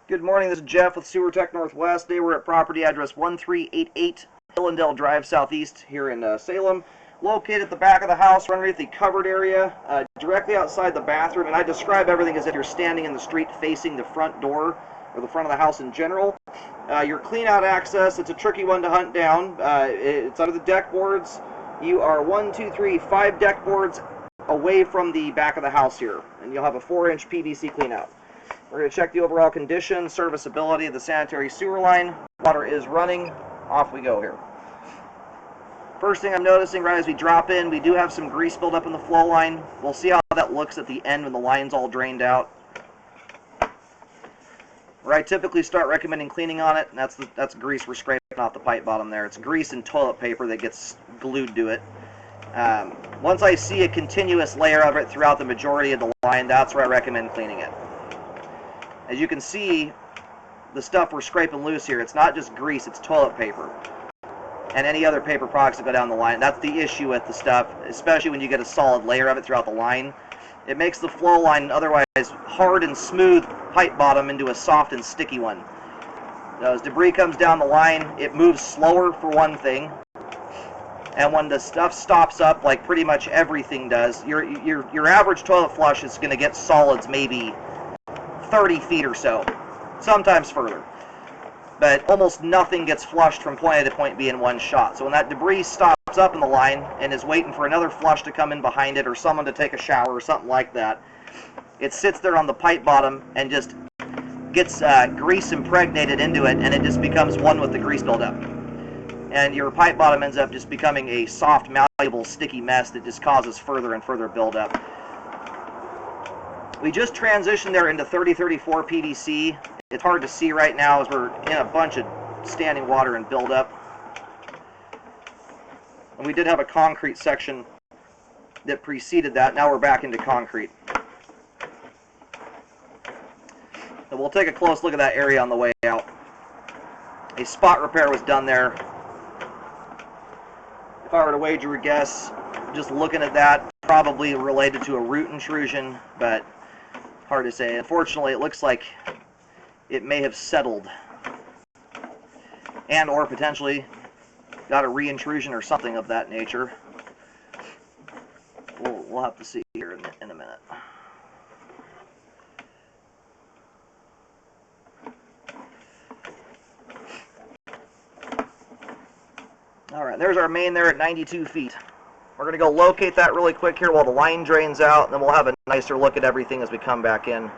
Good morning, this is Jeff with Sewer Tech Northwest. Today we're at property address 1388 Hillendale Drive Southeast here in Salem. Located at the back of the house, right underneath the covered area, directly outside the bathroom. And I describe everything as if you're standing in the street facing the front door, or the front of the house in general. Your clean-out access, it's a tricky one to hunt down. It's under the deck boards. You are 5 deck boards away from the back of the house here. And you'll have a 4-inch PVC clean-out. We're going to check the overall condition, serviceability of the sanitary sewer line. Water is running. Off we go here. First thing I'm noticing right as we drop in, we do have some grease buildup in the flow line. We'll see how that looks at the end when the line's all drained out. Where I typically start recommending cleaning on it, and that's grease we're scraping off the pipe bottom there. It's grease and toilet paper that gets glued to it. Once I see a continuous layer of it throughout the majority of the line, that's where I recommend cleaning it. As you can see, the stuff we're scraping loose here, it's not just grease, it's toilet paper. And any other paper products that go down the line. That's the issue with the stuff, especially when you get a solid layer of it throughout the line. It makes the flow line, otherwise hard and smooth pipe bottom, into a soft and sticky one. Now, as debris comes down the line, it moves slower for one thing. And when the stuff stops up, like pretty much everything does, your average toilet flush is going to get solids maybe 30 feet or so, sometimes further. But almost nothing gets flushed from point A to point B in one shot. So when that debris stops up in the line and is waiting for another flush to come in behind it, or someone to take a shower or something like that, it sits there on the pipe bottom and just gets grease impregnated into it, and it just becomes one with the grease buildup. And your pipe bottom ends up just becoming a soft, malleable, sticky mess that just causes further and further buildup. We just transitioned there into 3034 PVC. It's hard to see right now as we're in a bunch of standing water and buildup. And we did have a concrete section that preceded that. Now we're back into concrete. And we'll take a close look at that area on the way out. A spot repair was done there. If I were to wager a guess, just looking at that, probably related to a root intrusion, but hard to say. Unfortunately, it looks like it may have settled, and or potentially got a re-intrusion or something of that nature. We'll have to see here in a minute. Alright, there's our main there at 92 feet. We're going to go locate that really quick here while the line drains out, and then we'll have a nicer look at everything as we come back in.